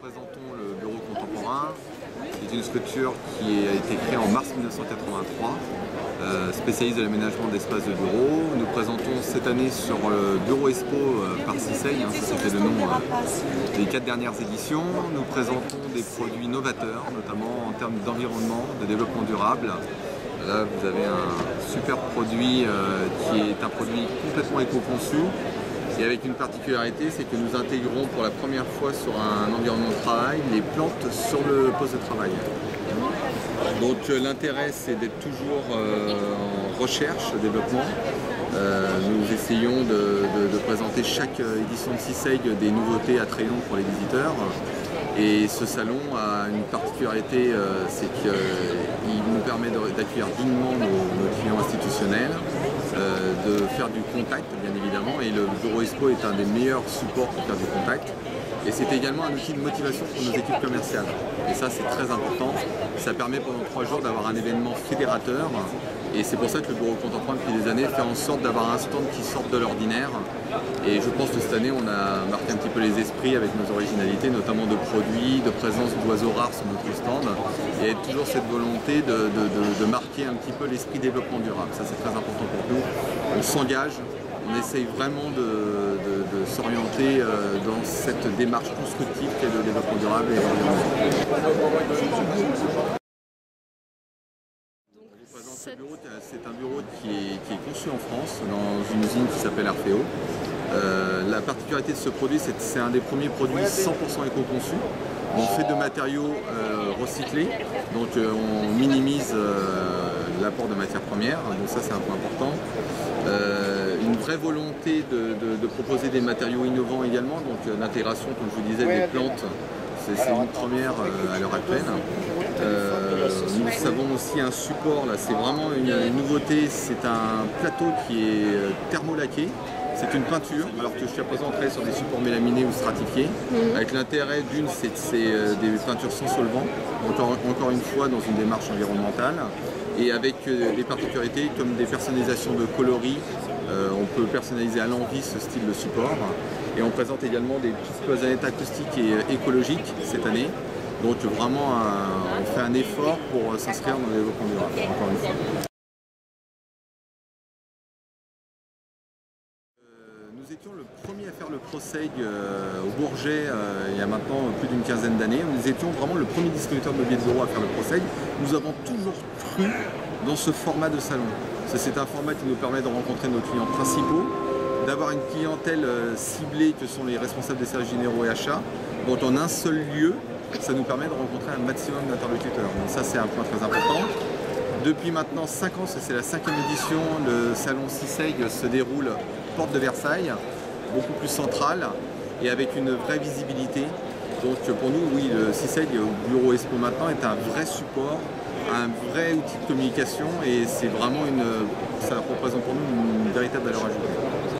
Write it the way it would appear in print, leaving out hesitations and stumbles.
présentons le bureau contemporain. C'est une structure qui a été créée en mars 1983, spécialiste de l'aménagement d'espaces de bureau. Nous présentons cette année sur le bureau Expo par CICEI, c'était le nom des 4 dernières éditions. Nous présentons des produits novateurs, notamment en termes d'environnement, de développement durable. Là, vous avez un super produit qui est un produit complètement éco-conçu. Et avec une particularité, c'est que nous intégrons pour la première fois sur un environnement de travail les plantes sur le poste de travail. Donc l'intérêt, c'est d'être toujours en recherche, développement. Nous essayons de présenter chaque édition de CICEI des nouveautés attrayantes pour les visiteurs. Et ce salon a une particularité, c'est qu'il nous permet d'accueillir dignement nos clients institutionnels, de faire du contact bien évidemment, et le bureau Expo est un des meilleurs supports pour faire du contact. Et c'est également un outil de motivation pour nos équipes commerciales. Et ça, c'est très important. Ça permet pendant 3 jours d'avoir un événement fédérateur. Et c'est pour ça que le bureau contemporain, depuis des années, fait en sorte d'avoir un stand qui sorte de l'ordinaire. Et je pense que cette année, on a marqué un petit peu les esprits avec nos originalités, notamment de produits, de présence d'oiseaux rares sur notre stand. Et toujours cette volonté de marquer un petit peu l'esprit développement durable. Ça, c'est très important pour nous. On s'engage. On essaye vraiment de s'orienter dans cette démarche constructive qu'est le développement durable et l'environnement. C'est un bureau qui est conçu en France, dans une usine qui s'appelle Arfeo. La particularité de ce produit, c'est que c'est un des premiers produits 100% éco-conçus. On fait de matériaux recyclés, donc on minimise l'apport de matières premières, donc ça c'est un point important. Une vraie volonté de proposer des matériaux innovants également, donc l'intégration, comme je vous disais, des plantes, c'est une première à l'heure actuelle. Nous avons aussi un support, là c'est vraiment une nouveauté, c'est un plateau qui est thermolaqué. C'est une peinture, alors que jusqu'à présent on travaille sur des supports mélaminés ou stratifiés. Avec l'intérêt d'une, c'est des peintures sans solvant, encore une fois dans une démarche environnementale. Et avec des particularités comme des personnalisations de coloris, on peut personnaliser à l'envie ce style de support. Et on présente également des petites cloisonnettes acoustiques et écologiques cette année. Donc vraiment, on fait un effort pour s'inscrire dans le développement durable, encore une fois. Nous étions le premier à faire le ProSeg au Bourget il y a maintenant plus d'une quinzaine d'années. Nous étions vraiment le premier distributeur de mobilier de bureau à faire le ProSeg. Nous avons toujours cru dans ce format de salon. C'est un format qui nous permet de rencontrer nos clients principaux, d'avoir une clientèle ciblée que sont les responsables des services généraux et achats. Donc en un seul lieu, ça nous permet de rencontrer un maximum d'interlocuteurs. Donc ça c'est un point très important. Depuis maintenant 5 ans, c'est la 5e édition, le salon CICEI se déroule porte de Versailles, beaucoup plus central et avec une vraie visibilité. Donc pour nous, oui, le CICEI au bureau Expo maintenant est un vrai support, un vrai outil de communication et c'est vraiment ça représente pour nous une véritable valeur ajoutée.